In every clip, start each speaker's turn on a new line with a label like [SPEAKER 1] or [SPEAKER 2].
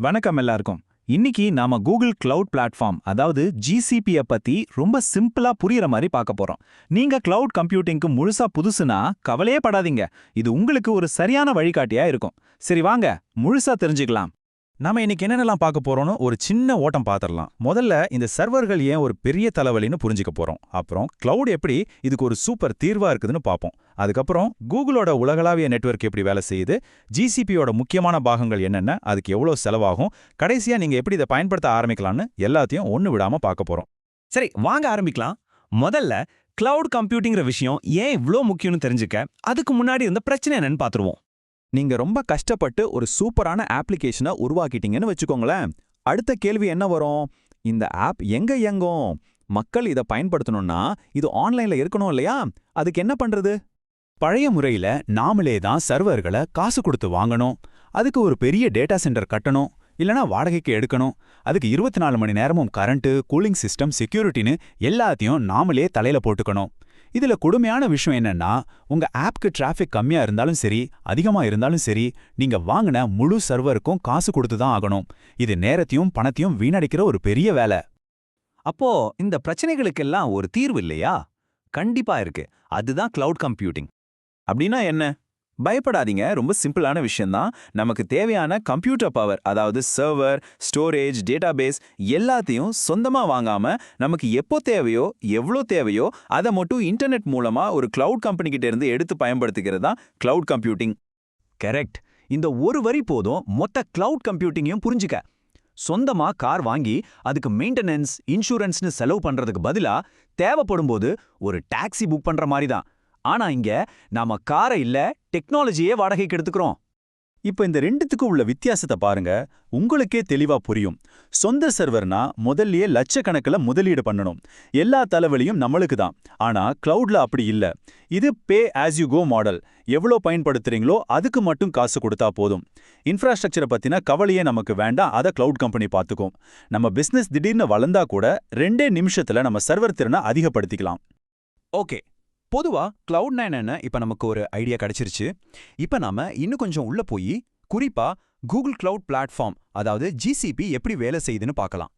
[SPEAKER 1] வணக்கம் எல்லாருக்கும். இன்னைக்கு நாம கூகுள் கிளவுட் பிளாட்ஃபார்ம் அதாவது ஜிசிபியை பத்தி ரொம்ப சிம்பிளா புரியுற மாதிரி பார்க்க போறோம். நீங்க கிளவுட் கம்ப்யூட்டிங்க்கு முழுசா புதுசுனா கவலையே படாதீங்க. இது உங்களுக்கு ஒரு சரியான வழிகாட்டியா இருக்கும். சரி வாங்க முழுசா தெரிஞ்சுக்கலாம்.
[SPEAKER 2] நாம இன்னைக்கு என்னென்னலாம் பார்க்க போறோம்னு ஒரு சின்ன ஓட்டம் பார்த்துடலாம். முதல்ல இந்த சர்வர்கள் ஏன் ஒரு பெரிய தலைவலின்னு புரிஞ்சுக்க போறோம். அப்புறம் கிளவுட் எப்படி இதுக்கு ஒரு சூப்பர் தீர்வா இருக்குதுன்னு பார்ப்போம். அதுக்கப்புறம் கூகுளோட உலகளாவிய நெட்வொர்க் எப்படி வேலை செய்யுது, ஜிசிபியோட முக்கியமான பாகங்கள் என்னென்ன, அதுக்கு எவ்வளவு செலவாகும், கடைசியா நீங்க எப்படி இதை பயன்படுத்த ஆரம்பிக்கலாம்னு எல்லாத்தையும் ஒண்ணு விடாம பார்க்க போறோம்.
[SPEAKER 3] சரி வாங்க ஆரம்பிக்கலாம். முதல்ல கிளவுட் கம்ப்யூட்டிங்கிற விஷயம் ஏன் இவ்ளோ முக்கியம்னு தெரிஞ்சுக்க அதுக்கு முன்னாடி இருந்த பிரச்சனை என்னன்னு பார்த்துருவோம்.
[SPEAKER 2] நீங்க ரொம்ப கஷ்டப்பட்டு ஒரு சூப்பரான அப்ளிகேஷனை உருவாக்கிட்டீங்கன்னு வச்சுக்கோங்களேன். அடுத்த கேள்வி என்ன வரும்? இந்த ஆப் எங்க இயங்கும்? மக்கள் இதை பயன்படுத்தணும்னா இது ஆன்லைன்ல இருக்கணும் இல்லையா? அதுக்கு என்ன பண்றது? பழைய முறையில நாமளே தான் சர்வர்களை காசு கொடுத்து வாங்கணும். அதுக்கு ஒரு பெரிய டேட்டா சென்டர் கட்டணும், இல்லனா வாடகைக்கு எடுக்கணும். அதுக்கு 24 மணி நேரமும் கரண்ட், கூலிங் சிஸ்டம், செக்யூரிட்டின்னு எல்லாத்தையும் நாமளே தலையில போட்டுக்கணும். இதுல கொடுமையான விஷயம் என்னன்னா, உங்க ஆப்க்கு டிராஃபிக் கம்மியா இருந்தாலும் சரி, அதிகமா இருந்தாலும் சரி, நீங்க வாங்கின முழு சர்வருக்கும் காசு கொடுத்து தான் ஆகணும். இது நேரத்தையும் பணத்தையும் வீணடிக்கிற ஒரு பெரிய வேலை.
[SPEAKER 3] அப்போ இந்த பிரச்சனைகளுக்கெல்லாம் ஒரு தீர்வு இல்லையா? கண்டிப்பா இருக்கு. அதுதான் கிளவுட் கம்ப்யூட்டிங்.
[SPEAKER 1] அப்படின்னா என்ன? பயப்படாதீங்க, ரொம்ப சிம்பிளான விஷயம்தான். நமக்கு தேவையான கம்ப்யூட்டர் பவர், அதாவது சர்வர், ஸ்டோரேஜ், டேட்டாபேஸ் எல்லாத்தையும் சொந்தமா வாங்காம நமக்கு எப்போ தேவையோ எவ்வளோ தேவையோ அதை மட்டும் இன்டர்நெட் மூலமா ஒரு கிளவுட் கம்பெனி கிட்ட இருந்து எடுத்து பயன்படுத்திக்கிறது தான் கிளவுட் கம்ப்யூட்டிங்.
[SPEAKER 3] கரெக்ட். இந்த ஒரு வரி போதும் மொத்த கிளவுட் கம்ப்யூட்டிங்கையும் புரிஞ்சுக்க. சொந்தமா கார் வாங்கி அதுக்கு மெயின்டெனன்ஸ், இன்சூரன்ஸ்னு செலவு பண்றதுக்கு பதிலா தேவைப்படும்போது ஒரு டாக்ஸி புக் பண்ற மாதிரி தான். ஆனா இங்க நாம காரை இல்ல, டெக்னாலஜியே வாடகைக்கு எடுத்துக்கிறோம்.
[SPEAKER 2] இப்ப இந்த ரெண்டுத்துக்கு உள்ள வித்தியாசத்தை பாருங்க, உங்களுக்கே தெளிவா புரியும். சொந்த சர்வர்னா முதல்லயே லட்சக்கணக்கில் முதலீடு பண்ணணும். எல்லா தலைவலியும் நம்மளுக்கு தான். ஆனா கிளவுட்ல அப்படி இல்ல. இது pay as you go model. எவ்வளோ பயன்படுத்துறீங்களோ அதுக்கு மட்டும் காசு கொடுத்தா போதும். இன்ஃப்ராஸ்ட்ரக்சரை பத்தின கவலையே நமக்கு வேண்டாம், அதை கிளவுட் கம்பெனி பார்த்துக்கும். நம்ம பிசினஸ் திடீர்னு வளர்ந்தா கூட 2 நிமிஷத்துல நம்ம சர்வர் திறனை அதிகப்படுத்திக்கலாம்.
[SPEAKER 3] ஓகே, பொதுவா கிளவுட்னா என்னன்னு இப்ப நமக்கு ஒரு ஐடியா கிடைச்சிருச்சு. இப்ப நாம இன்னும் கொஞ்சம் உள்ள போய் குறிப்பா கூகுள் கிளவுட் பிளாட்ஃபார்ம் அதாவது ஜிசிபி எப்படி வேலை செய்யுதுன்னு பார்க்கலாம்.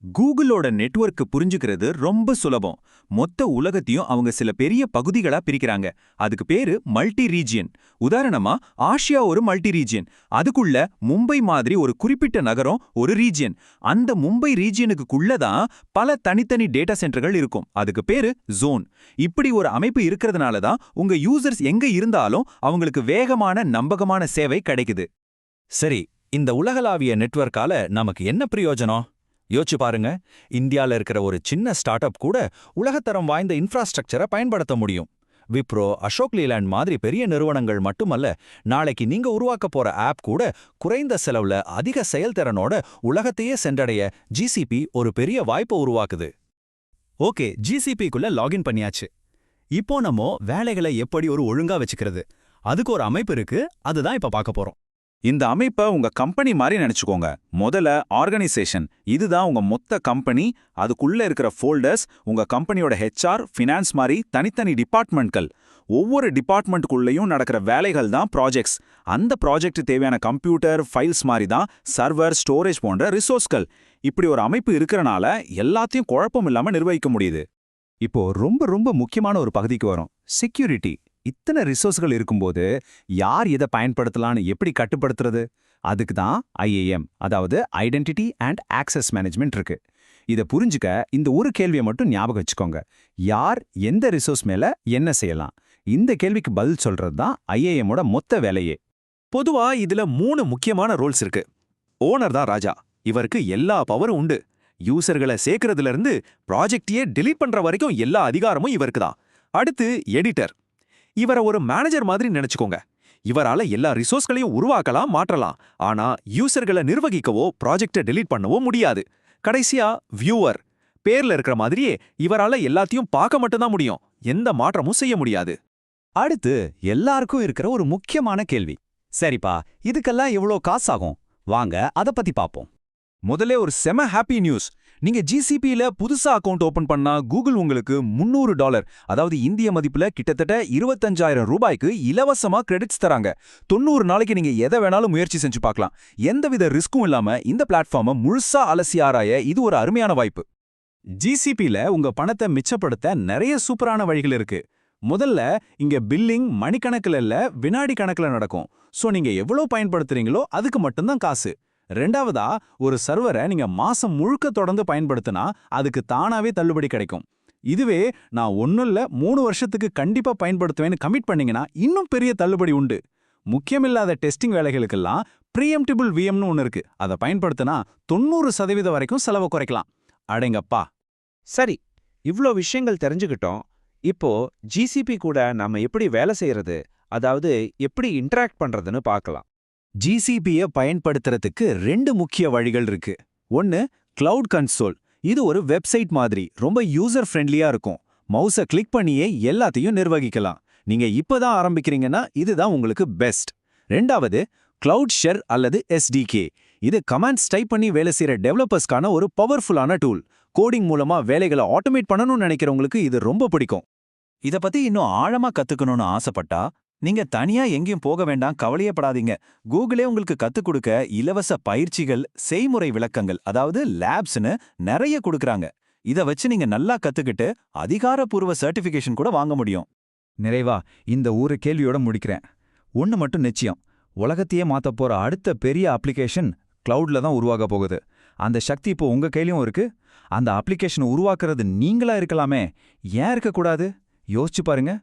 [SPEAKER 1] கூகுளோட நெட்வொர்க் புரிஞ்சுக்கிறது ரொம்ப சுலபம். மொத்த உலகத்தையும் அவங்க சில பெரிய பகுதிகளா பிரிக்கிறாங்க. அதுக்கு பேரு மல்டி ரீஜியன். உதாரணமா ஆசியா ஒரு மல்டி ரீஜியன். அதுக்குள்ள மும்பை மாதிரி ஒரு குறிப்பிட்ட நகரம் ஒரு ரீஜியன். அந்த மும்பை ரீஜியனுக்குள்ளதான் பல தனித்தனி டேட்டா சென்டர்கள் இருக்கும். அதுக்கு பேரு ஜோன். இப்படி ஒரு அமைப்பு இருக்கிறதுனால தான் உங்க யூசர்ஸ் எங்க இருந்தாலும் அவங்களுக்கு வேகமான நம்பகமான சேவை கிடைக்குது.
[SPEAKER 3] சரி, இந்த உலகளாவிய நெட்வொர்க்கால நமக்கு என்ன பிரயோஜனம்? யோசிச்சு பாருங்க. இந்தியால இருக்கிற ஒரு சின்ன ஸ்டார்ட் அப் கூட உலகத்தரம் வாய்ந்த இன்ஃப்ராஸ்ட்ரக்சரை பயன்படுத்த முடியும். விப்ரோ, அசோக் லேலண்ட் மாதிரி பெரிய நிறுவனங்கள் மட்டுமல்ல, நாளைக்கு நீங்க உருவாக்க போற ஆப் கூட குறைந்த செலவுல அதிக செயல்திறனோட உலகத்தையே சென்றடைய ஜிசிபி ஒரு பெரிய வாய்ப்பை உருவாக்குது. ஓகே, ஜிசிபிக்குள்ள லாகின் பண்ணியாச்சு. இப்போ நம்ம வேலைகளை எப்படி ஒரு ஒழுங்கா வச்சுக்கிறது, அதுக்கு ஒரு அமைப்பு இருக்கு. அதுதான் இப்ப பார்க்க போறோம்.
[SPEAKER 1] இந்த அமைப்பை உங்க கம்பெனி மாதிரி நினைச்சுக்கோங்க. முதல்ல ஆர்கனைசேஷன். இதுதான் உங்க மொத்த கம்பெனி. அதுக்குள்ள இருக்கிற ஃபோல்டர்ஸ் உங்க கம்பெனியோட ஹெச்ஆர், ஃபினான்ஸ் மாதிரி தனித்தனி டிபார்ட்மெண்ட்கள். ஒவ்வொரு டிபார்ட்மெண்ட்டுக்குள்ளேயும் நடக்கிற வேலைகள் தான் ப்ராஜெக்ட்ஸ். அந்த ப்ராஜெக்ட் தேவையான கம்ப்யூட்டர், ஃபைல்ஸ் மாதிரி தான் சர்வர், ஸ்டோரேஜ் போன்ற ரிசோர்ஸ்கள். இப்படி ஒரு அமைப்பு இருக்கிறனால எல்லாத்தையும் குழப்பம் இல்லாம நிர்வகிக்க முடியுது.
[SPEAKER 2] இப்போ ரொம்ப ரொம்ப முக்கியமான ஒரு பகுதிக்கு வரும், செக்யூரிட்டி. இத்தனை ரிசோர்ஸ்கள் இருக்கும்போது யார் இதை பயன்படுத்தலான்னு எப்படி கட்டுப்படுத்துறது? அதுக்கு தான் ஐஏஎம், அதாவது ஐடென்டிட்டி அண்ட் ஆக்சஸ் மேனேஜ்மெண்ட் இருக்கு. இதை புரிஞ்சுக்க இந்த ஒரு கேள்வியை மட்டும் ஞாபகம் வச்சுக்கோங்க. யார் எந்த ரிசோர்ஸ் மேல என்ன செய்யலாம்? இந்த கேள்விக்கு பதில் சொல்றது தான் ஐஏஎம்மோட மொத்த வேலையே.
[SPEAKER 3] பொதுவா இதுல 3 முக்கியமான ரோல்ஸ் இருக்கு. ஓனர் தான் ராஜா. இவருக்கு எல்லா பவரும் உண்டு. யூசர்களை சேர்க்கறதுல இருந்து ப்ராஜெக்டையே டெலீட் பண்ற வரைக்கும் எல்லா அதிகாரமும் இவருக்கு தான். அடுத்து எடிட்டர். இவரை ஒரு மேனேஜர் மாதிரி நினைச்சுக்கோங்க. இவரால எல்லா ரிசோர்ஸ்களையும் உருவாக்கலாம், மாற்றலாம். ஆனா யூசர்களை நிர்வகிக்கவோ ப்ராஜெக்டை டெலீட் பண்ணவோ முடியாது. கடைசியா வியூவர். பேர்ல இருக்கிற மாதிரியே இவரால எல்லாத்தையும் பார்க்க மட்டும்தான் முடியும், எந்த மாற்றமும் செய்ய முடியாது.
[SPEAKER 4] அடுத்து எல்லாருக்கும் இருக்கிற ஒரு முக்கியமான கேள்வி, சரிப்பா இதுக்கெல்லாம் எவ்வளோ காசாகும்? வாங்க அதை பத்தி பார்ப்போம்.
[SPEAKER 1] முதல்ல ஒரு செம ஹாப்பி நியூஸ். நீங்க ஜிசிபில புதுசா அக்கவுண்ட் ஓபன் பண்ணா கூகுள் உங்களுக்கு $300, அதாவது இந்திய மதிப்புல கிட்டத்தட்ட 25,000 ரூபாய்க்கு இலவசமா கிரெடிட்ஸ் தராங்க. 90 நாளைக்கு நீங்க எதை வேணாலும் முயற்சி செஞ்சு பார்க்கலாம். எந்தவித ரிஸ்க்கும் இல்லாம இந்த பிளாட்ஃபார்மை முழுசா அலசி ஆராய இது ஒரு அருமையான வாய்ப்பு.
[SPEAKER 2] ஜிசிபில உங்க பணத்தை மிச்சப்படுத்த நிறைய சூப்பரான வழிகள் இருக்கு. முதல்ல இங்க பில்லிங் மணிக்கணக்கில் இல்ல வினாடி கணக்கில் நடக்கும். சோ நீங்க எவ்வளவு பயன்படுத்துறீங்களோ அதுக்கு மட்டும்தான் காசு. ரெண்டாவதா, ஒரு சர்வரை நீங்க மாசம் முழுக்க தொடர்ந்து பயன்படுத்தினா அதுக்கு தானாவே தள்ளுபடி கிடைக்கும். இதுவே நான் ஒன்னும் இல்ல 3 வருஷத்துக்கு கண்டிப்பா பயன்படுத்துவேன்னு கமிட் பண்ணீங்கன்னா இன்னும் பெரிய தள்ளுபடி உண்டு. முக்கியமில்லாத டெஸ்டிங் வேலைகளுக்கெல்லாம் ப்ரீஎம்டிபிள் விஎம்னு ஒன்னு இருக்கு. அதை பயன்படுத்தினா 90% வரைக்கும் செலவை குறைக்கலாம். அடேங்கப்பா.
[SPEAKER 5] சரி, இவ்ளோ விஷயங்கள் தெரிஞ்சுக்கிட்டோம். இப்போ ஜிசிபி கூட நாம எப்படி வேலை செய்யறது, அதாவது எப்படி இன்டராக்ட் பண்றதுன்னு பார்க்கலாம்.
[SPEAKER 1] ஜிசிபியை பயன்படுத்துறதுக்கு 2 முக்கிய வழிகள் இருக்கு. ஒன்னு கிளவுட் கன்சோல். இது ஒரு வெப்சைட் மாதிரி ரொம்ப யூசர் ஃப்ரெண்ட்லியா இருக்கும். மவுஸை கிளிக் பண்ணியே எல்லாத்தையும் நிர்வகிக்கலாம். நீங்க இப்பதான் ஆரம்பிக்கிறீங்கன்னா இதுதான் உங்களுக்கு பெஸ்ட். ரெண்டாவது கிளவுட் ஷெர் அல்லது எஸ்டிகே. இது கமாண்ட்ஸ் டைப் பண்ணி வேலை செய்யற டெவலப்பர்ஸ்க்கான ஒரு பவர்ஃபுல்லான டூல். கோடிங் மூலமா வேலைகளை ஆட்டோமேட் பண்ணணும்னு நினைக்கிறவங்களுக்கு இது ரொம்ப பிடிக்கும்.
[SPEAKER 3] இத பத்தி இன்னும் ஆழமா கத்துக்கணும்னு ஆசைப்பட்டா நீங்க தனியா எங்கேயும் போக வேண்டாம், கவலையப்படாதீங்க. கூகுளே உங்களுக்கு கத்துக் கொடுக்க இலவச பயிற்சிகள், செய்முறை விளக்கங்கள், அதாவது லேப்ஸ்னு நிறைய கொடுக்கறாங்க. இத வச்சு நீங்க நல்லா கத்துக்கிட்டு அதிகாரப்பூர்வ சர்டிபிகேஷன் கூட வாங்க முடியும்.
[SPEAKER 1] நிறைவா இந்த ஒரு கேள்வியோட முடிக்கிறேன். ஒன்னு மட்டும் நிச்சயம், உலகத்தையே மாத்தப் போற அடுத்த பெரிய அப்ளிகேஷன் கிளவுட்ல தான் உருவாக போகுது. அந்த சக்தி இப்போ உங்க கையிலயும் இருக்கு. அந்த அப்ளிகேஷன் உருவாக்குறது நீங்களா இருக்கலாமே, ஏன் இருக்கக்கூடாது? யோசிச்சு பாருங்க.